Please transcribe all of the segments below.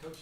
Coach,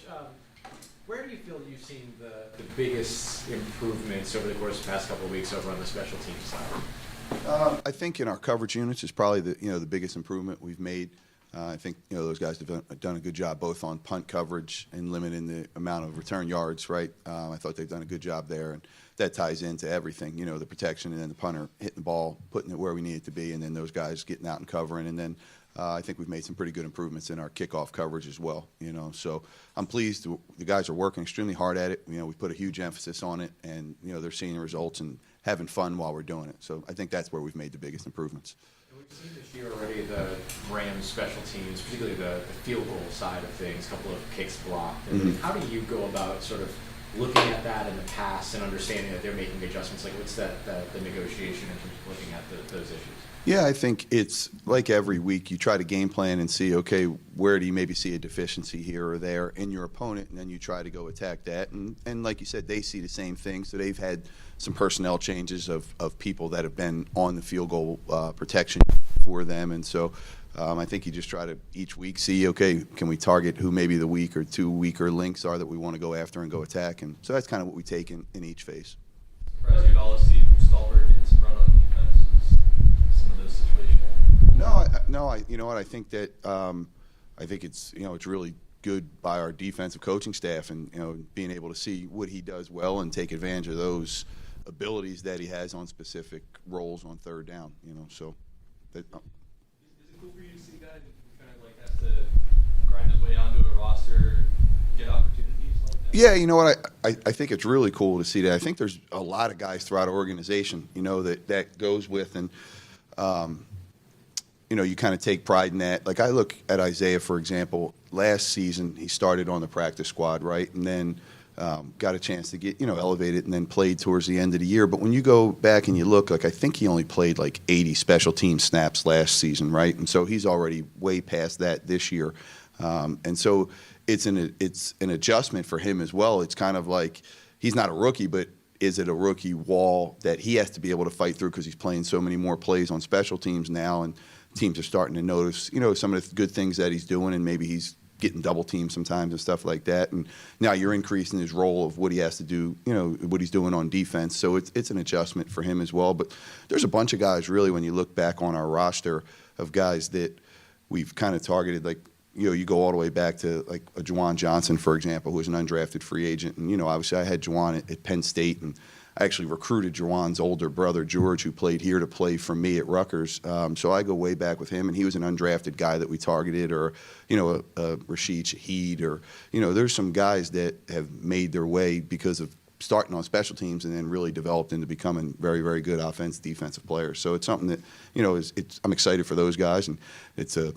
where do you feel you've seen the biggest improvements over the course of the past couple of weeks over on the special teams side? I think in our coverage units is probably the biggest improvement we've made. I think those guys have done a good job both on punt coverage and limiting the amount of return yards. Right, I thought they've done a good job there, and that ties into everything. The protection, and then the punter hitting the ball, putting it where we need it to be, and then those guys getting out and covering, and then I think we've made some pretty good improvements in our kickoff coverage as well. So I'm pleased. The guys are working extremely hard at it. We put a huge emphasis on it, and they're seeing the results and having fun while we're doing it. So I think that's where we've made the biggest improvements. We've seen this year already the Rams special teams, particularly the field goal side of things, a couple of kicks blocked. And how do you go about sort of looking at that in the past and understanding that they're making adjustments? Like, what's the negotiation in terms of looking at those issues? Yeah, I think it's like every week you try to game plan and see, okay, where do you maybe see a deficiency here or there in your opponent, and then you try to go attack that. And like you said, they see the same thing, so they've had some personnel changes of people that have been on the field goal protection for them. And so I think you just try to each week see, okay, can we target who maybe the weak or two weaker links are that we want to go after and go attack. And so that's kind of what we take in each phase. Surprised you at all to see Stallberg getting some run on defense? Some of those situational. No, you know what? I think that I think it's it's really good by our defensive coaching staff, and being able to see what he does well and take advantage of those abilities that he has on specific roles on third down. So. Is it cool for you to see a guy who kind of like has to grind his way onto a roster, get opportunities like that? Yeah, you know what? I think it's really cool to see that. I think there's a lot of guys throughout our organization, that goes with, and you kind of take pride in that. Like I look at Isaiah, for example. Last season, he started on the practice squad, right, and then got a chance to get elevated, and then played towards the end of the year. But when you go back and you look, like I think he only played like 80 special team snaps last season, right? And so he's already way past that this year. And so it's an adjustment for him as well. It's kind of like he's not a rookie, but is it a rookie wall that he has to be able to fight through because he's playing so many more plays on special teams now, and teams are starting to notice some of the good things that he's doing, and maybe he's getting double teamed sometimes and stuff like that. And now you're increasing his role of what he has to do, what he's doing on defense. So it's an adjustment for him as well. But there's a bunch of guys, really, when you look back on our roster of guys that we've kind of targeted, like, you go all the way back to like a Juwan Johnson, for example, who was an undrafted free agent. And, obviously I had Juwan at Penn State, and I actually recruited Juwan's older brother, George, who played here to play for me at Rutgers. So I go way back with him, and he was an undrafted guy that we targeted, or, Rashid Shaheed, or, there's some guys that have made their way because of starting on special teams and then really developed into becoming very, very good defensive players. So it's something that, I'm excited for those guys, and it's a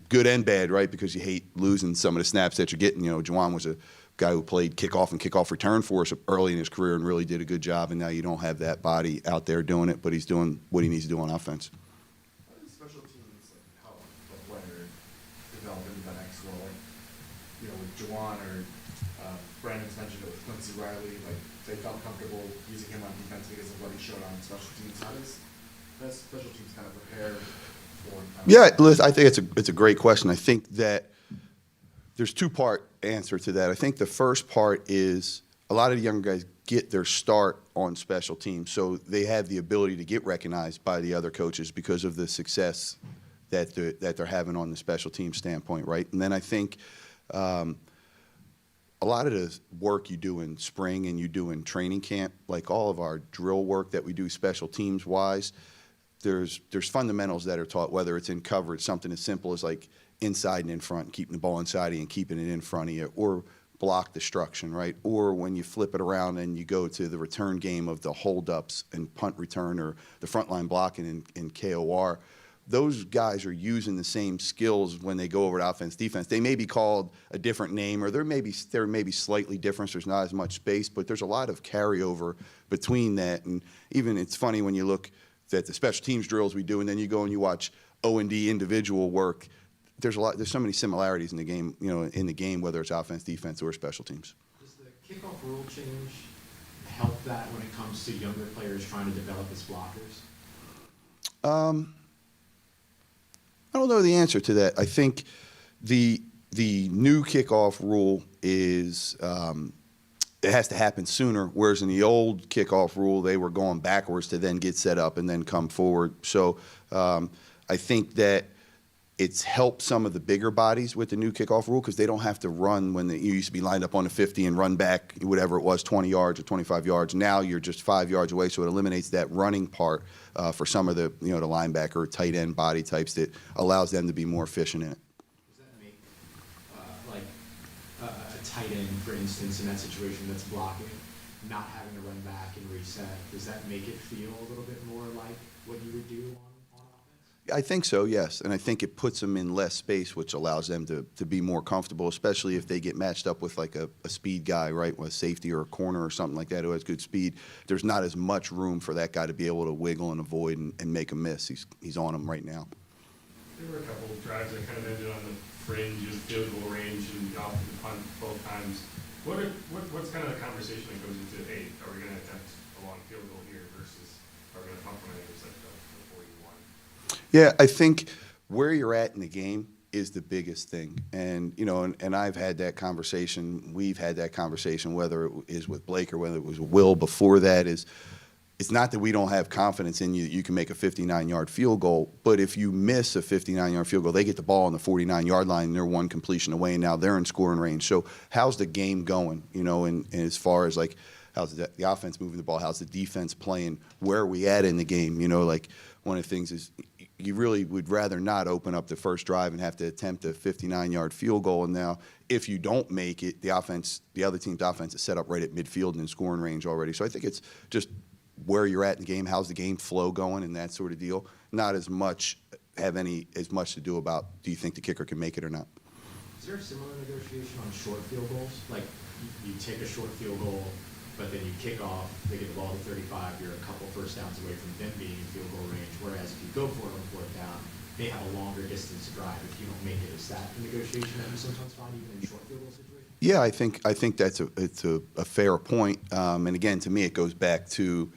good and bad, right, because you hate losing some of the snaps that you're getting. Juwan was a guy who played kickoff and kickoff return for us early in his career and really did a good job, and now you don't have that body out there doing it, but he's doing what he needs to do on offense. How do special teams help a player develop into that next role? With Juwan, or Brandon's mentioned it with Quincy Riley, like they felt comfortable using him on defense because of what he showed on special teams. How does special teams kind of prepare for? Yeah, Liz, I think it's a great question. I think that there's two-part answer to that. I think the first part is a lot of the younger guys get their start on special teams, so they have the ability to get recognized by the other coaches because of the success that they're having on the special team standpoint, right? And then I think a lot of the work you do in spring and you do in training camp, like all of our drill work that we do special teams-wise, there's fundamentals that are taught, whether it's in coverage, something as simple as like inside and in front, keeping the ball inside of you and keeping it in front of you, or block destruction, right? Or when you flip it around and you go to the return game of the holdups and punt return, or the front line blocking in KOR, those guys are using the same skills when they go over to offense defense. They may be called a different name, or there may be slightly different. There's not as much space, but there's a lot of carryover between that. And even it's funny when you look at the special teams drills we do, and then you go and you watch O&D individual work. There's so many similarities in the game, whether it's offense, defense, or special teams. Does the kickoff rule change help that when it comes to younger players trying to develop as blockers? I don't know the answer to that. I think the the new kickoff rule is it has to happen sooner, whereas in the old kickoff rule, they were going backwards to then get set up and then come forward. So I think that it's helped some of the bigger bodies with the new kickoff rule because they don't have to run when you used to be lined up on the 50 and run back, whatever it was, 20 yards or 25 yards. Now you're just 5 yards away, so it eliminates that running part for some of the, the linebacker or tight end body types that allows them to be more efficient in it. Does that make, a tight end, for instance, in that situation that's blocking, not having to run back and reset, does that make it feel a little bit more like what you would do on offense? I think so, yes. And I think it puts them in less space, which allows them to be more comfortable, especially if they get matched up with like a speed guy, right, with a safety or a corner or something like that who has good speed. There's not as much room for that guy to be able to wiggle and avoid and make a miss. He's on them right now. There were a couple of drives that kind of ended on the fringe of field goal range and off the punt both times. What's kind of the conversation that goes into, hey, are we going to attempt a long field goal here versus are we going to punt from the 41? Yeah, I think where you're at in the game is the biggest thing. And, and I've had that conversation, we've had that conversation, whether it is with Blake or whether it was Will before that, it's not that we don't have confidence in you that you can make a 59-yard field goal, but if you miss a 59-yard field goal, they get the ball on the 49-yard line and they're one completion away, and now they're in scoring range. So how's the game going, and as far as like how's the offense moving the ball, how's the defense playing, where are we at in the game, like one of the things is you really would rather not open up the first drive and have to attempt a 59-yard field goal. And now if you don't make it, the other team's offense is set up right at midfield and in scoring range already. So I think it's just where you're at in the game, how's the game flow going, and that sort of deal. Not as much to do about do you think the kicker can make it or not. Is there a similar negotiation on short field goals? Like you take a short field goal, but then you kick off, they get the ball to 35, you're a couple first downs away from them being in field goal range, whereas if you go for it on fourth down, they have a longer distance to drive if you don't make it. Is that a negotiation that you sometimes find even in short field goal situations? Yeah, I think that's a fair point. And again, to me, it goes back to,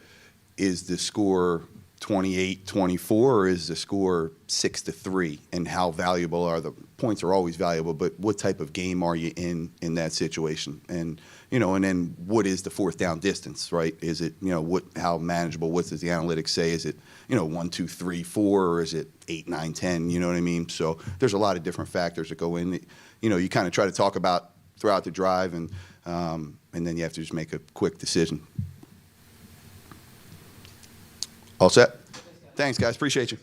is the score 28-24 or is the score 6-3? And how valuable are the points? Are always valuable, but what type of game are you in that situation? And and then what is the fourth down distance, right? Is it how manageable? What does the analytics say? Is it 1, 2, 3, 4, or is it 8, 9, 10? You know what I mean? So there's a lot of different factors that go in. You kind of try to talk about throughout the drive, and then you have to just make a quick decision. All set? Thanks, guys. Appreciate you.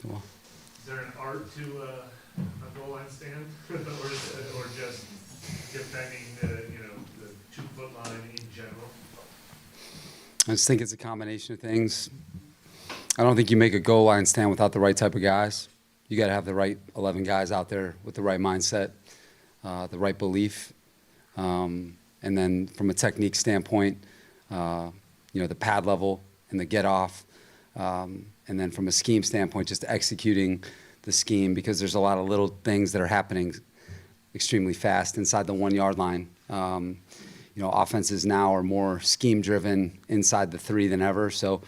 Cool. Is there an art to a goal line stand, or just defending the 2-foot line in general? I just think it's a combination of things. I don't think you make a goal line stand without the right type of guys. You got to have the right 11 guys out there with the right mindset, the right belief, and then from a technique standpoint, the pad level and the get off, and then from a scheme standpoint, just executing the scheme, because there's a lot of little things that are happening extremely fast inside the 1 yard line. Offenses now are more scheme driven inside the 3 than ever. So,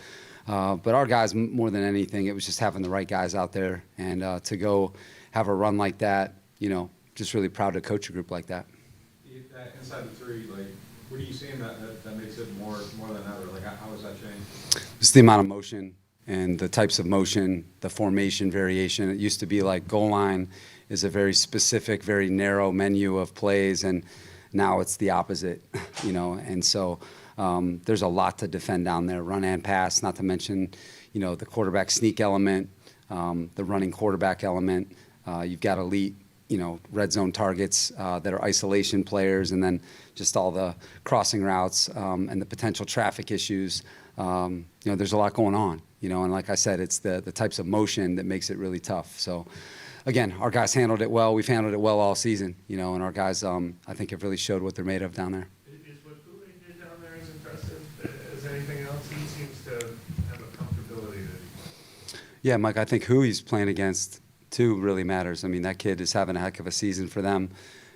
but our guys, more than anything, it was just having the right guys out there, and to go have a run like that, just really proud to coach a group like that. Inside the 3, like, what are you seeing that makes it more than ever? Like, how has that changed? Just the amount of motion and the types of motion, the formation variation. It used to be like goal line is a very specific, very narrow menu of plays, and now it's the opposite, and so there's a lot to defend down there, run and pass, not to mention, the quarterback sneak element, the running quarterback element. You've got elite, red zone targets that are isolation players, and then just all the crossing routes and the potential traffic issues. There's a lot going on, and like I said, it's the types of motion that makes it really tough. So, again, our guys handled it well. We've handled it well all season, and our guys, I think, have really showed what they're made of down there. Is what Kool-Aid did down there as impressive as anything else? He seems to have a comfortability that Yeah, Mike, I think who he's playing against, too, really matters. I mean, that kid is having a heck of a season for them.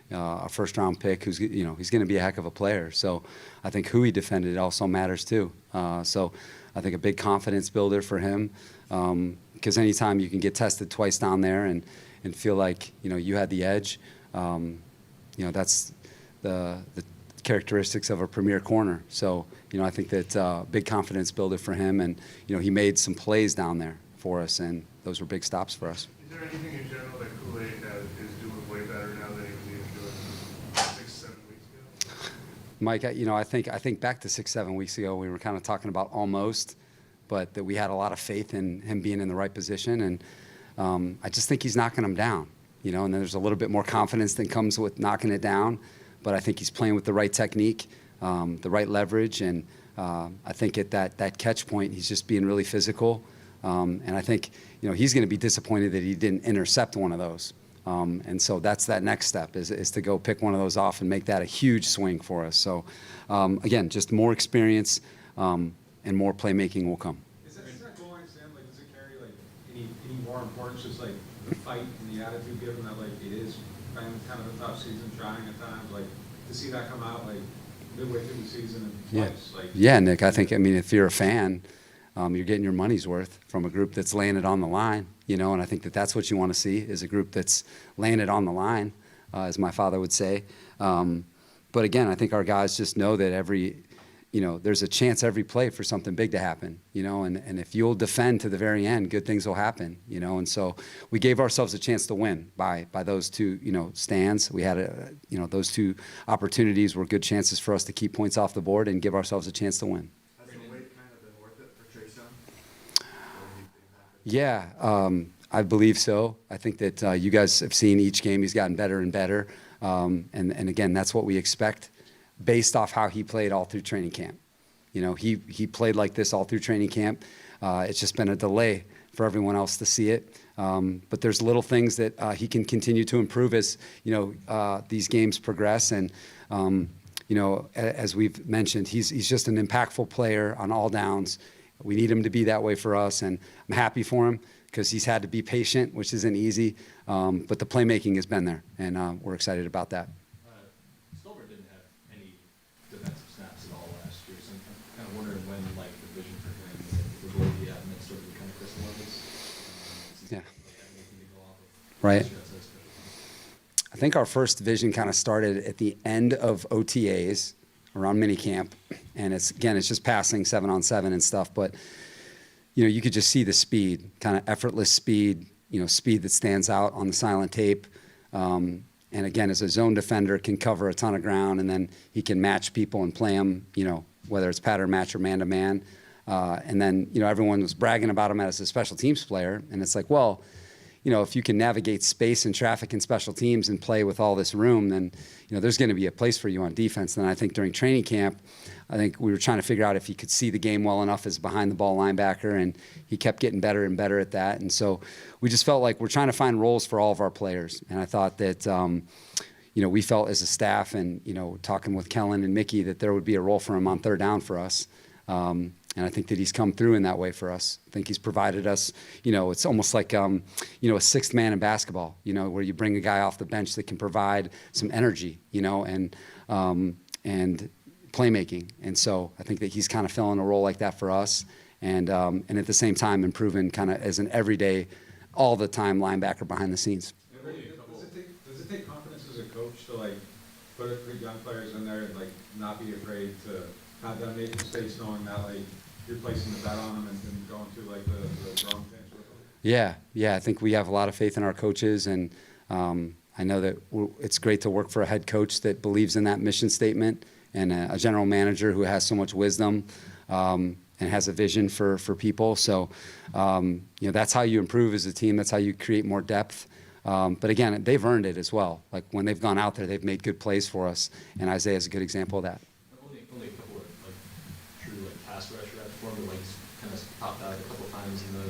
A first-round pick who's, he's going to be a heck of a player. So I think who he defended also matters, too. So I think a big confidence builder for him, because anytime you can get tested twice down there and feel like, you had the edge, that's the characteristics of a premier corner. So, I think that big confidence builder for him, and, he made some plays down there for us, and those were big stops for us. Is there anything in general that Kool-Aid is doing way better now than he was even doing 6-7 weeks ago? Mike, I think back to 6-7 weeks ago, we were kind of talking about almost, but that we had a lot of faith in him being in the right position, and I just think he's knocking them down, and then there's a little bit more confidence that comes with knocking it down, but I think he's playing with the right technique, the right leverage, and I think at that catch point, he's just being really physical, and I think, he's going to be disappointed that he didn't intercept one of those. And so that's that next step is to go pick one of those off and make that a huge swing for us. So, again, just more experience and more playmaking will come. Is that goal line stand, like, does it carry, like, any more importance, just, like, the fight and the attitude, given that, like, it is kind of a tough season, trying at times, like, to see that come out, like, midway through the season and twice, like... Yeah, Nick, I think, if you're a fan, you're getting your money's worth from a group that's laying it on the line, and I think that's what you want to see, is a group that's laying it on the line, as my father would say. But again, I think our guys just know that there's a chance every play for something big to happen, and if you'll defend to the very end, good things will happen, and so we gave ourselves a chance to win by those two, stands. We had those two opportunities were good chances for us to keep points off the board and give ourselves a chance to win. Yeah, I believe so. I think that you guys have seen each game he's gotten better and better. And again, that's what we expect based off how he played all through training camp. He played like this all through training camp. It's just been a delay for everyone else to see it. But there's little things that he can continue to improve as, these games progress. And, as we've mentioned, he's just an impactful player on all downs. We need him to be that way for us, and I'm happy for him because he's had to be patient, which isn't easy, but the playmaking has been there, and we're excited about that. Stolber didn't have any defensive snaps at all last year, so I'm kind of wondering when, like, the vision for him, the ability he had, and it's sort of kind of crystal levels. Yeah. Anything to go off of. Right. I think our first vision kind of started at the end of OTAs, around minicamp, and it's just passing 7-on-7 and stuff, but you could just see the speed, kind of effortless speed, speed that stands out on the silent tape, and again, as a zone defender, can cover a ton of ground, and then he can match people and play them, whether it's pattern match or man-to-man. And then, everyone was bragging about him as a special teams player. And it's like, well, if you can navigate space and traffic and special teams and play with all this room, then, there's going to be a place for you on defense. And I think during training camp, I think we were trying to figure out if he could see the game well enough as behind the ball linebacker, and he kept getting better and better at that. And so we just felt like we're trying to find roles for all of our players. And I thought that, we felt as a staff and, talking with Kellen and Mickey that there would be a role for him on third down for us. And I think that he's come through in that way for us. I think he's provided us, it's almost like, a sixth man in basketball, where you bring a guy off the bench that can provide some energy, and playmaking. And so I think that he's kind of filling a role like that for us. And at the same time, improving kind of as an everyday, all the time linebacker behind the scenes. Does it take confidence as a coach to put young players in there and not be afraid to have them make mistakes, knowing that you're placing the bet on them and going through the wrong things with them? Yeah. I think we have a lot of faith in our coaches, and I know that it's great to work for a head coach that believes in that mission statement, and a general manager who has so much wisdom and has a vision for people. So, that's how you improve as a team. That's how you create more depth. But again, they've earned it as well. When they've gone out there, they've made good plays for us, and Isaiah is a good example of that. Only a couple of true pass rush reps for him, just kind of popped out a couple of times in the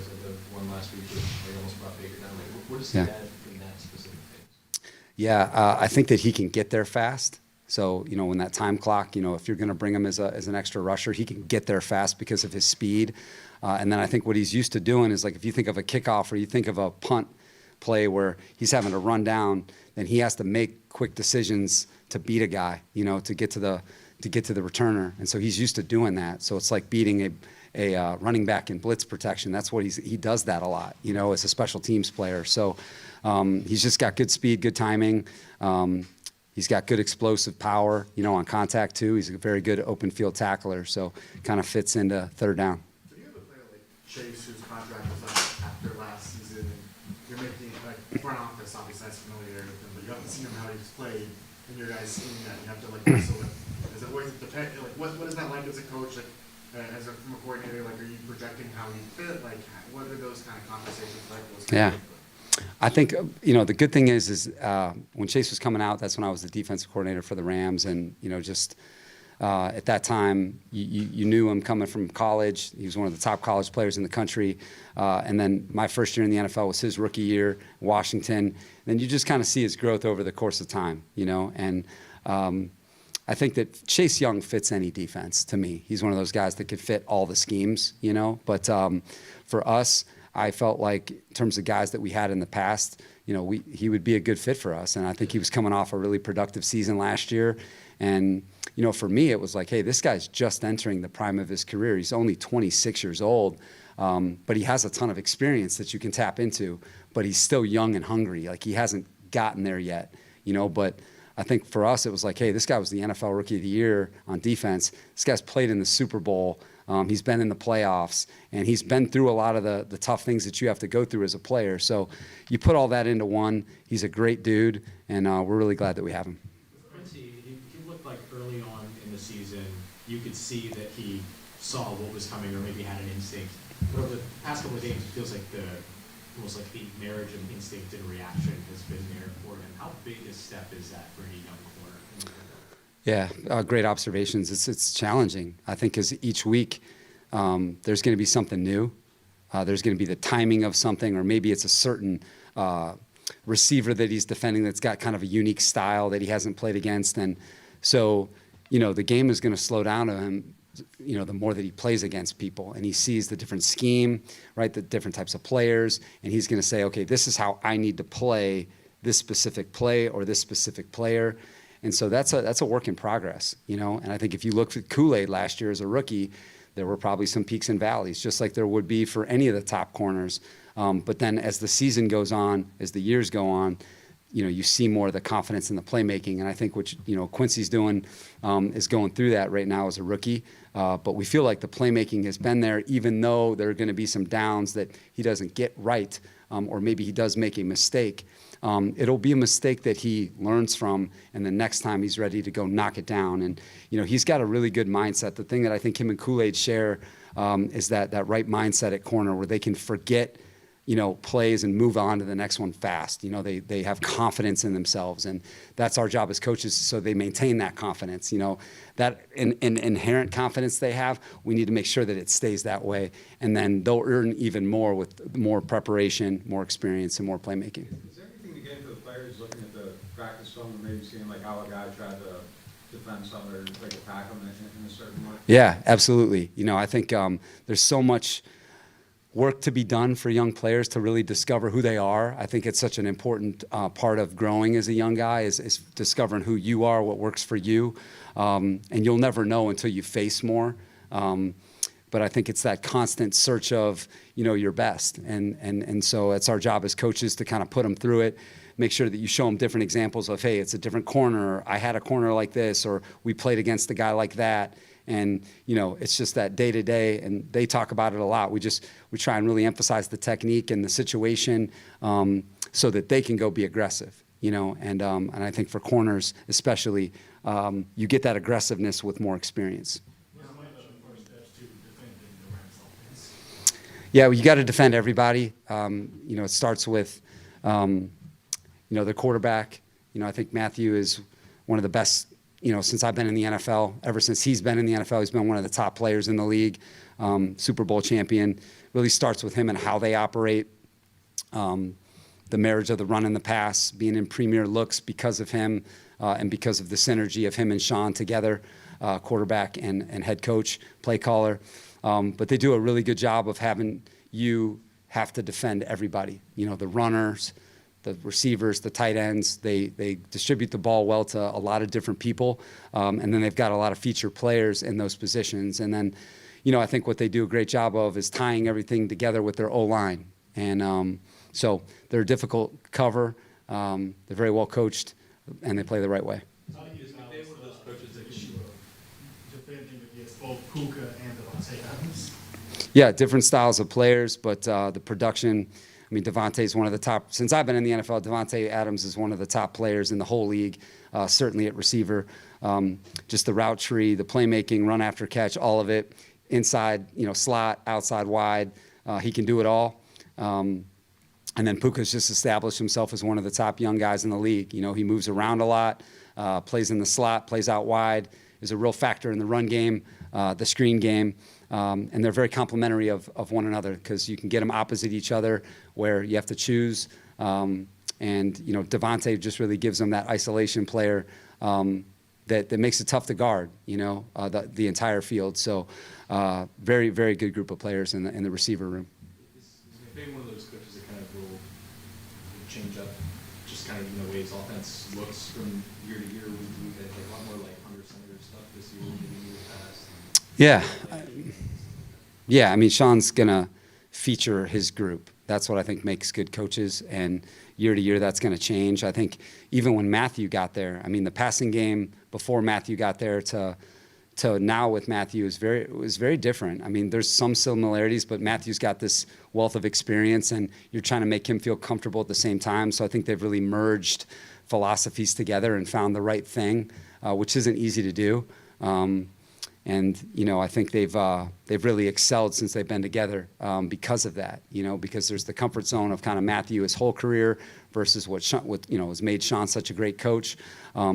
one last week where they almost brought Baker down. What does he add in that specific phase? Yeah, I think that he can get there fast. So, when that time clock, if you're going to bring him as an extra rusher, he can get there fast because of his speed. And then I think what he's used to doing is if you think of a kickoff or you think of a punt play where he's having to run down, then he has to make quick decisions to beat a guy, to get to the returner. And so he's used to doing that. So it's like beating a running back in blitz protection. That's what he does that a lot, as a special teams player. So he's just got good speed, good timing. He's got good explosive power, on contact too. He's a very good open field tackler. So kind of fits into third down. So you have a player like Chase whose contract was up after last season, and you're making front office obviously that's familiar with him, but you haven't seen him how he's played, and your guys seeing that you have to wrestle with. Is it always depend? What is that like as a coach? From a coordinator, are you projecting how he fit? What are those kind of conversations like? Yeah. I think, the good thing is when Chase was coming out, that's when I was the defensive coordinator for the Rams. And, at that time, you knew him coming from college. He was one of the top college players in the country. And then my first year in the NFL was his rookie year, Washington. And you just kind of see his growth over the course of time, And I think that Chase Young fits any defense to me. He's one of those guys that could fit all the schemes, But for us, I felt like in terms of guys that we had in the past, he would be a good fit for us. And I think he was coming off a really productive season last year. And, for me, it was like, hey, this guy's just entering the prime of his career. He's only 26 years old, but he has a ton of experience that you can tap into. But he's still young and hungry. He hasn't gotten there yet, But I think for us, it was like, hey, this guy was the NFL Rookie of the Year on defense. This guy's played in the Super Bowl. He's been in the playoffs, and he's been through a lot of the tough things that you have to go through as a player. So you put all that into one. He's a great dude, and we're really glad that we have him. Quincy, he looked like early on in the season, you could see that he saw what was coming or maybe had an instinct. But over the past couple of games, it feels like almost like the marriage of instinct and reaction has been there for him. How big a step is that for any young corner? Yeah, great observations. It's challenging. I think as each week there's going to be something new. There's going to be the timing of something, or maybe it's a certain receiver that he's defending that's got kind of a unique style that he hasn't played against. And so, the game is going to slow down to him, the more that he plays against people and he sees the different scheme, right, the different types of players, and he's going to say, okay, this is how I need to play this specific play or this specific player. And so that's a work in progress, And I think if you looked at Kool-Aid last year as a rookie, there were probably some peaks and valleys, just like there would be for any of the top corners. But then as the season goes on, as the years go on, you see more of the confidence in the playmaking. And I think what Quincy's doing is going through that right now as a rookie. But we feel like the playmaking has been there, even though there are going to be some downs that he doesn't get right. or maybe he does make a mistake, it'll be a mistake that he learns from, and the next time he's ready to go knock it down. And, he's got a really good mindset. The thing that I think him and Kool-Aid share is that right mindset at corner where they can forget, plays and move on to the next one fast. They have confidence in themselves, and that's our job as coaches, so they maintain that confidence. That inherent confidence they have, we need to make sure that it stays that way, and then they'll earn even more with more preparation, more experience, and more playmaking. Is there anything to gain for the players looking at the practice film and maybe seeing like how a guy tried to defend something or like attack them in a certain way? Yeah, absolutely. I think there's so much work to be done for young players to really discover who they are. I think it's such an important part of growing as a young guy is discovering who you are, what works for you. And you'll never know until you face more. But I think it's that constant search of, your best. And so it's our job as coaches to kind of put them through it, make sure that you show them different examples of, hey, it's a different corner. Or I had a corner like this, or we played against a guy like that. And, it's just that day to day, and they talk about it a lot. We try and really emphasize the technique and the situation so that they can go be aggressive, and I think for corners especially, you get that aggressiveness with more experience. Yeah, well, you got to defend everybody. It starts with, the quarterback. I think Matthew is one of the best, since I've been in the NFL. Ever since he's been in the NFL, he's been one of the top players in the league, Super Bowl champion. Really starts with him and how they operate, the marriage of the run and the pass, being in premier looks because of him and because of the synergy of him and Sean together, quarterback and head coach, play caller. But they do a really good job of having you have to defend everybody. The runners, the receivers, the tight ends, they distribute the ball well to a lot of different people. And then they've got a lot of feature players in those positions. And then, I think what they do a great job of is tying everything together with their O-line. And so they're a difficult cover. They're very well coached, and they play the right way. How do you defend one of those coaches that issue of defending against both Puka and Devontae Adams? Yeah, different styles of players, but the production, Devontae is one of the top. Since I've been in the NFL, Devontae Adams is one of the top players in the whole league, certainly at receiver. Just the route tree, the playmaking, run after catch, all of it. Inside, slot, outside, wide. He can do it all. And then Puka's just established himself as one of the top young guys in the league. He moves around a lot, plays in the slot, plays out wide, is a real factor in the run game, the screen game. And they're very complementary of one another because you can get them opposite each other where you have to choose. And Devontae just really gives them that isolation player that makes it tough to guard, the entire field. So very, very good group of players in the receiver room. Is maybe one of those coaches that kind of will change up just kind of the way his offense looks from year to year? We get a lot more like under center stuff this year than in years past. Yeah. Yeah, Sean's going to feature his group. That's what I think makes good coaches, and year to year that's going to change. I think even when Matthew got there, the passing game before Matthew got there to now with Matthew was very different. There's some similarities, but Matthew's got this wealth of experience, and you're trying to make him feel comfortable at the same time. So I think they've really merged philosophies together and found the right thing, which isn't easy to do. And I think they've really excelled since they've been together because of that. Because there's the comfort zone of kind of Matthew his whole career versus what has made Sean such a great coach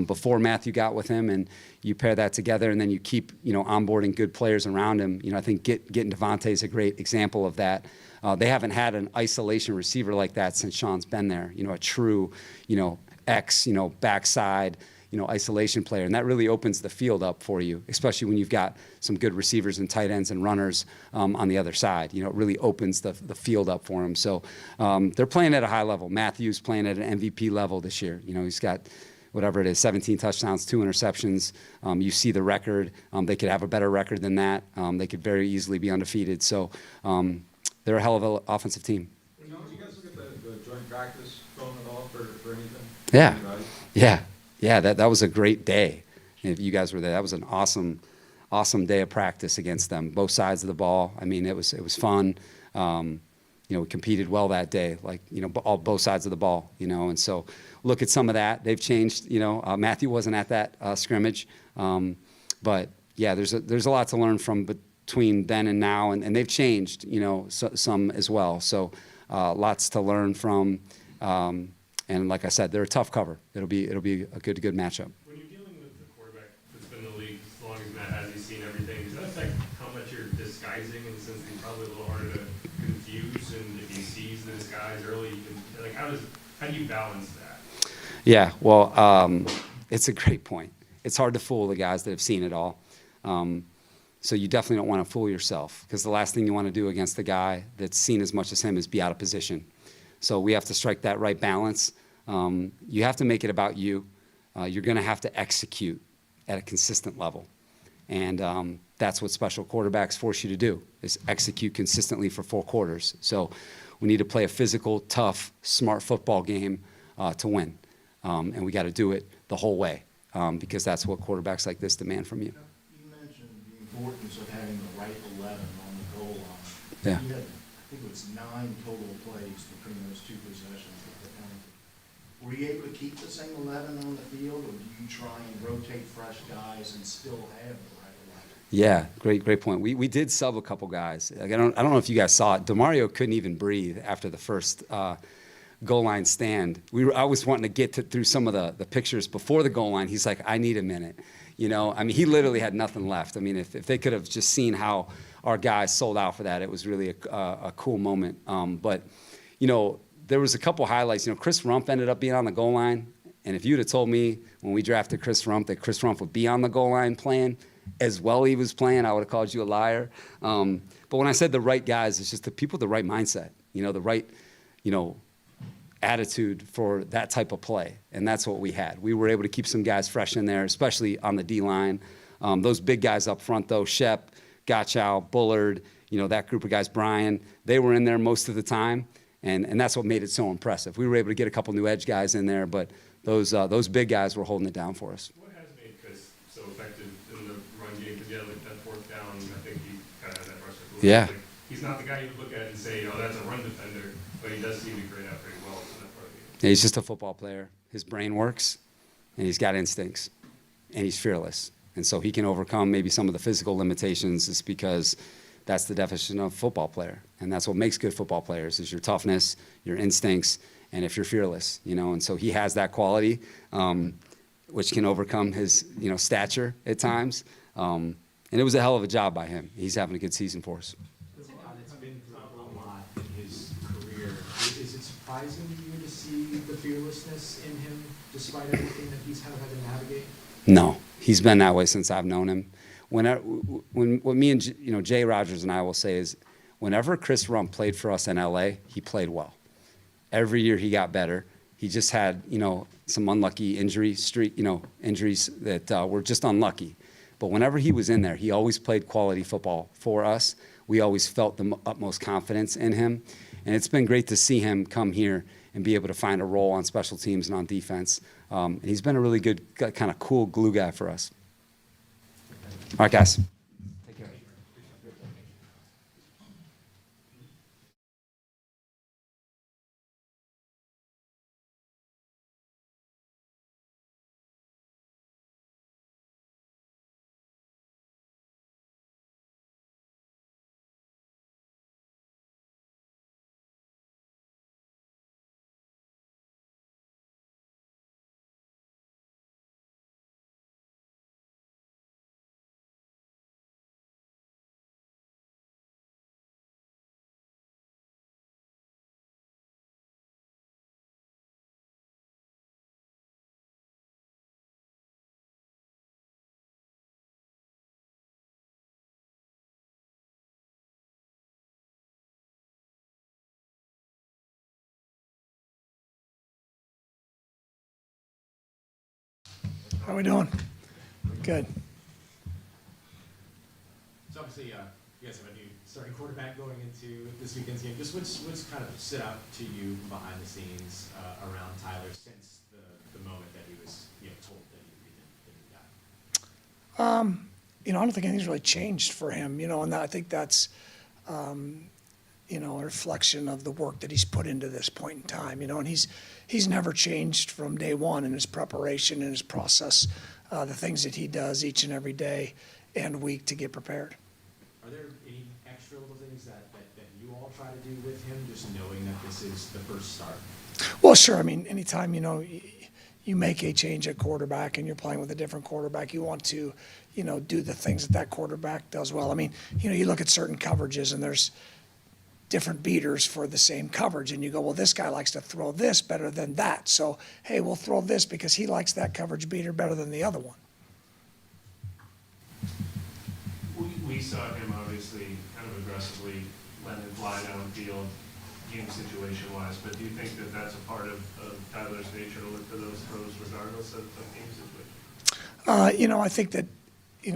before Matthew got with him, and you pair that together, and then you keep onboarding good players around him. I think getting Devontae is a great example of that. They haven't had an isolation receiver like that since Sean's been there. A true X backside. Isolation player, and that really opens the field up for you, especially when you've got some good receivers and tight ends and runners on the other side. It really opens the field up for them. So they're playing at a high level. Matthew's playing at an MVP level this year. He's got whatever it is, 17 touchdowns, 2 interceptions. You see the record. They could have a better record than that. They could very easily be undefeated. So they're a hell of an offensive team. Did you guys look at the joint practice film at all for anything? Yeah. Yeah. Yeah, that was a great day. If you guys were there, that was an awesome day of practice against them, both sides of the ball. It was fun. we competed well that day, like, both sides of the ball, and so look at some of that. They've changed, Matthew wasn't at that scrimmage, but yeah, there's a lot to learn from between then and now, and they've changed, some as well. So lots to learn from, and like I said, they're a tough cover. It'll be a good matchup. When you're dealing with the quarterback that's been in the league as long as Matt has, he's seen everything. Does that affect how much you're disguising, in the sense that he's probably a little harder to confuse, and if he sees the disguise early, you can, like, how do you balance that? Yeah, well, it's a great point. It's hard to fool the guys that have seen it all. So you definitely don't want to fool yourself, because the last thing you want to do against the guy that's seen as much as him is be out of position. So we have to strike that right balance. You have to make it about you. You're going to have to execute at a consistent level. And that's what special quarterbacks force you to do, is execute consistently for 4 quarters. So we need to play a physical, tough, smart football game to win. And we got to do it the whole way, because that's what quarterbacks like this demand from you. You mentioned the importance of having the right 11 on the goal line. Yeah. You had, I think it was 9 total plays between those 2 possessions with the penalty. Were you able to keep the same 11 on the field, or do you try and rotate fresh guys and still have the right 11? Yeah, great point. We did sub a couple guys. Like, I don't know if you guys saw it. DeMario couldn't even breathe after the first goal line stand. I was wanting to get through some of the pictures before the goal line. He's like, I need a minute. He literally had nothing left. If they could have just seen how our guys sold out for that, it was really a cool moment. But there was a couple highlights. Chris Rump ended up being on the goal line, and if you'd have told me when we drafted Chris Rump that Chris Rump would be on the goal line playing as well he was playing, I would have called you a liar. But when I said the right guys, it's just the people with the right mindset, the right, attitude for that type of play, and that's what we had. We were able to keep some guys fresh in there, especially on the D-line. Those big guys up front, though, Shep, Gottschall, Bullard, that group of guys, Brian, they were in there most of the time, and that's what made it so impressive. We were able to get a couple new edge guys in there, but those big guys were holding it down for us. What has made Chris so effective in the run game? Because, like that 4th down, I think he kind of had that rush. Yeah. Like, he's not the guy you look at and say, oh, that's a run defender, but he does seem to grade out pretty well in that part of the game. Yeah, he's just a football player. His brain works, and he's got instincts, and he's fearless. And so he can overcome maybe some of the physical limitations, is because that's the definition of a football player. And that's what makes good football players, is your toughness, your instincts, and if you're fearless, and so he has that quality, which can overcome his, stature at times. And it was a hell of a job by him. He's having a good season for us. It's been through a lot in his career. Is it surprising to you to see the fearlessness in him, despite everything that he's kind of had to navigate? No, he's been that way since I've known him. What me and Jay Rogers and I will say is, whenever Chris Rump played for us in LA, he played well. Every year he got better. He just had some unlucky injuries that were just unlucky. But whenever he was in there, he always played quality football for us. We always felt the utmost confidence in him. And it's been great to see him come here and be able to find a role on special teams and on defense. And he's been a really good, kind of cool glue guy for us. All right, guys. Take care. How we doing? Good. So obviously, you guys have a new starting quarterback going into this weekend's game. Just what's kind of stood out to you behind the scenes around Tyler since the moment that he was told that he would be the guy? I don't think anything's really changed for him, and I think that's, a reflection of the work that he's put into this point in time, and he's never changed from day one in his preparation and his process, the things that he does each and every day and week to get prepared. Are there any extra little things that you all try to do with him, just knowing that this is the first start? Well, sure. I mean, anytime, you make a change at quarterback and you're playing with a different quarterback, you want to, do the things that quarterback does well. I mean, you look at certain coverages and there's different beaters for the same coverage, and you go, well, this guy likes to throw this better than that. So, hey, we'll throw this because he likes that coverage beater better than the other one. We saw him obviously kind of aggressively letting it fly downfield, game situation wise, but do you think that that's a part of Tyler's nature to look for those throws regardless of game situation? I think that,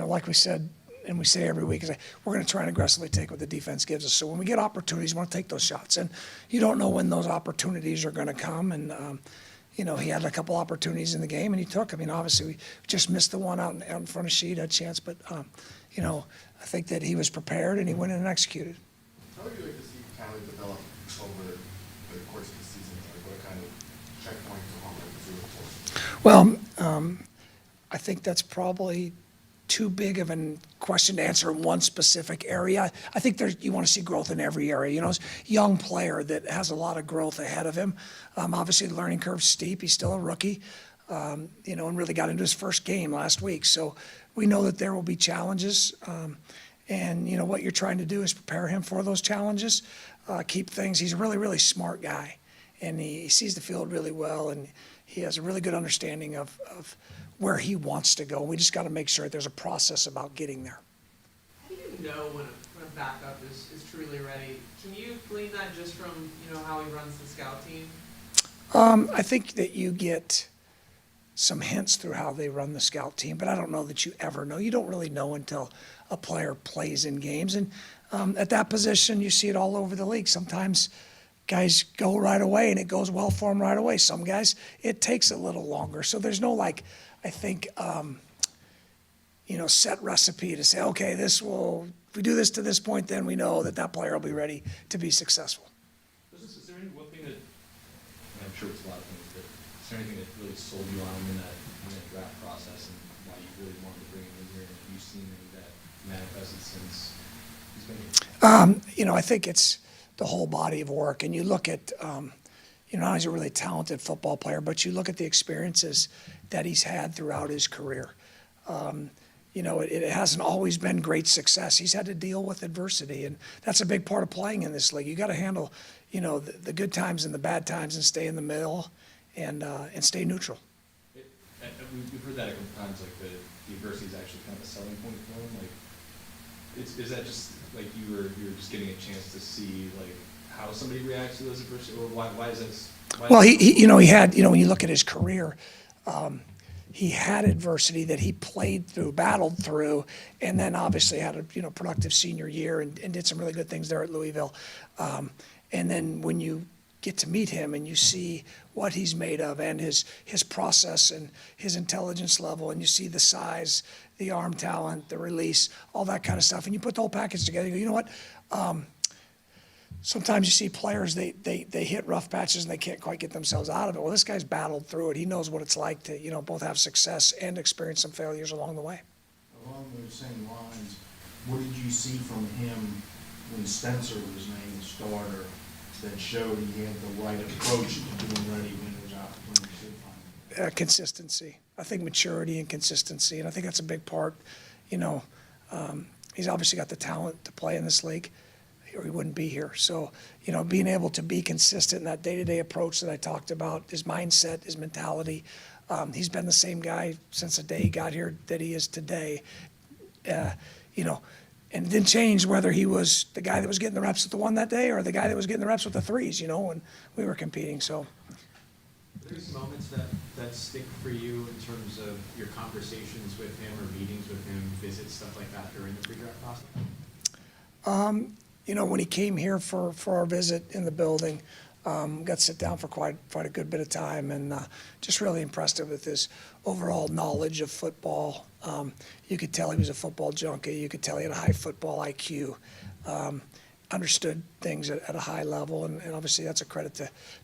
like we said, and we say every week, is we're going to try and aggressively take what the defense gives us. So when we get opportunities, we want to take those shots. And you don't know when those opportunities are going to come. And, he had a couple opportunities in the game, and he took. I mean, obviously, we just missed the one out in front of Sheed, had a chance. But, I think that he was prepared, and he went in and executed. How would you like to see Tyler develop over the course of the season? Like, what kind of checkpoints or homework do you look for? Well, I think that's probably too big of a question to answer in one specific area. I think you want to see growth in every area. He's a young player that has a lot of growth ahead of him. Obviously, the learning curve's steep. He's still a rookie, and really got into his first game last week. So we know that there will be challenges. And what you're trying to do is prepare him for those challenges, keep things. He's a really, really smart guy, and he sees the field really well, and he has a really good understanding of where he wants to go. We just got to make sure that there's a process about getting there. How do you know when a backup is truly ready? Can you glean that just from how he runs the scout team? I think that you get some hints through how they run the scout team, but I don't know that you ever know. You don't really know until a player plays in games. And at that position, you see it all over the league. Sometimes guys go right away and it goes well for them right away. Some guys, it takes a little longer. So there's no I think, set recipe to say, okay, if we do this to this point, then we know that player will be ready to be successful. Is there any one thing that, and I'm sure it's a lot of things, but is there anything that really sold you on him in that draft process and why you really wanted to bring him in here? And have you seen any of that manifested since he's been here? I think it's the whole body of work. And you look at, not only is he a really talented football player, but you look at the experiences that he's had throughout his career. It hasn't always been great success. He's had to deal with adversity, and that's a big part of playing in this league. You got to handle, the good times and the bad times and stay in the middle and stay neutral. We've heard that a couple times, like the adversity is actually kind of a selling point for him. Like, is that just like you were just getting a chance to see like how somebody reacts to those adversity, or why is this? Well, he had, when you look at his career, he had adversity that he played through, battled through, and then obviously had a productive senior year and did some really good things there at Louisville. And then when you get to meet him and you see what he's made of and his process and his intelligence level, and you see the size, the arm talent, the release, all that kind of stuff, and you put the whole package together, you go, you know what? Sometimes you see players, they hit rough patches and they can't quite get themselves out of it. Well, this guy's battled through it. He knows what it's like to, both have success and experience some failures along the way. Along those same lines, what did you see from him when Spencer was named the starter that showed he had the right approach to being ready when those opportunities did find him? Consistency. I think maturity and consistency, and I think that's a big part. He's obviously got the talent to play in this league, or he wouldn't be here. So, being able to be consistent in that day-to-day approach that I talked about, his mindset, his mentality. He's been the same guy since the day he got here that he is today. And it didn't change whether he was the guy that was getting the reps with the one that day or the guy that was getting the reps with the threes, when we were competing. So. There's moments that stick for you in terms of your conversations with him or meetings with him, visits, stuff like that during the pre-draft process? When he came here for our visit in the building, got to sit down for quite a good bit of time, and just really impressed with his overall knowledge of football. You could tell he was a football junkie. You could tell he had a high football IQ. understood things at a high level, and obviously that's a credit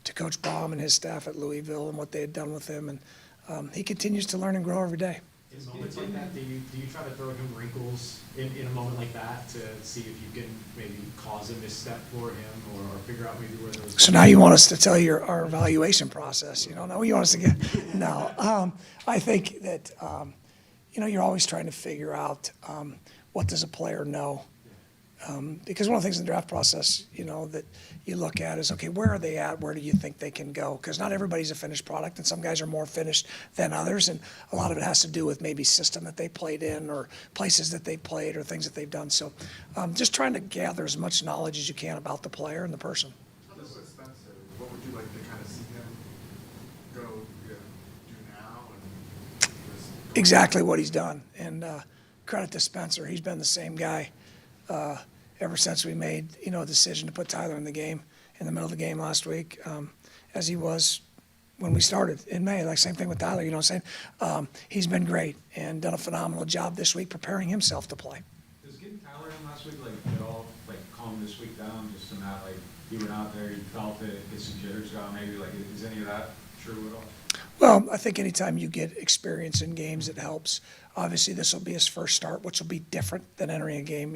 to Coach Baum and his staff at Louisville and what they had done with him, and he continues to learn and grow every day. In moments like that, do you try to throw him wrinkles in a moment like that to see if you can maybe cause a misstep for him or figure out maybe where those? So now you want us to tell you our evaluation process, no, you want us to get, no. I think that, you're always trying to figure out what does a player know. Because one of the things in the draft process, that you look at is, okay, where are they at? Where do you think they can go? Because not everybody's a finished product, and some guys are more finished than others, and a lot of it has to do with maybe system that they played in or places that they played or things that they've done. So just trying to gather as much knowledge as you can about the player and the person. This is Spencer. What would you like to kind of see him go do now? And Exactly what he's done. And credit to Spencer. He's been the same guy ever since we made, a decision to put Tyler in the game, in the middle of the game last week, as he was when we started in May. Like, same thing with Tyler, what I'm saying? He's been great and done a phenomenal job this week preparing himself to play. Does getting Tyler in last week, at all, calm this week down, just to not, he went out there, he felt it, get some jitters going, maybe, is any of that true at all? Well, I think anytime you get experience in games, it helps. Obviously, this will be his first start, which will be different than entering a game,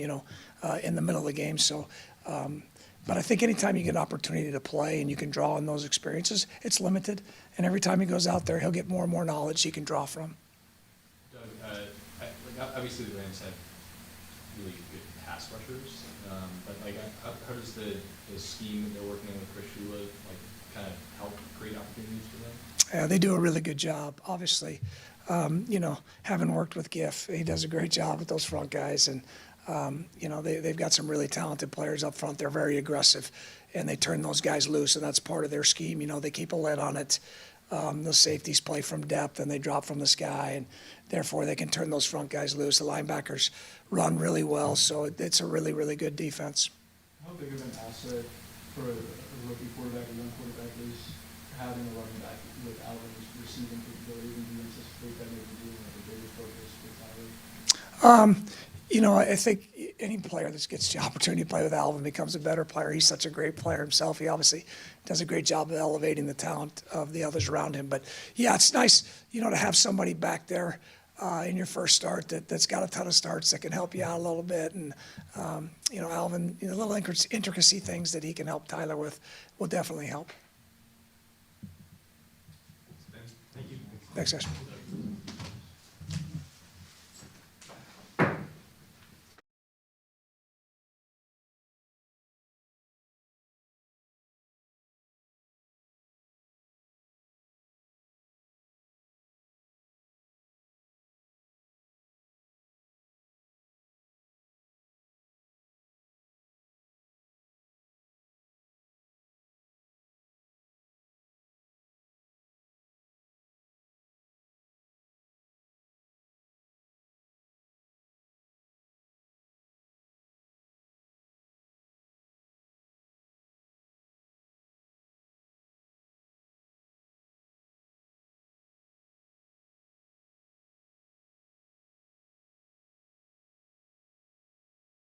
in the middle of the game. So, but I think anytime you get an opportunity to play and you can draw on those experiences, it's limited. And every time he goes out there, he'll get more and more knowledge he can draw from. Doug, obviously the Rams have really good pass rushers, but how does the scheme that they're working on with Chris Shula kind of help create opportunities for them? Yeah, they do a really good job, obviously. Having worked with Giff, he does a great job with those front guys. And, they've got some really talented players up front. They're very aggressive, and they turn those guys loose, and that's part of their scheme. They keep a lid on it. The safeties play from depth, and they drop from the sky, and therefore they can turn those front guys loose. The linebackers run really well, so it's a really, really good defense. How big of an asset for a rookie quarterback, a young quarterback, is having a running back with Alvin's receiving capability? Do you anticipate that maybe being a bigger focus with Tyler? I think any player that gets the opportunity to play with Alvin becomes a better player. He's such a great player himself. He obviously does a great job of elevating the talent of the others around him. But, yeah, it's nice, to have somebody back there in your first start that's got a ton of starts that can help you out a little bit. And, Alvin, little intricacy things that he can help Tyler with will definitely help. Thank you. Thanks, guys.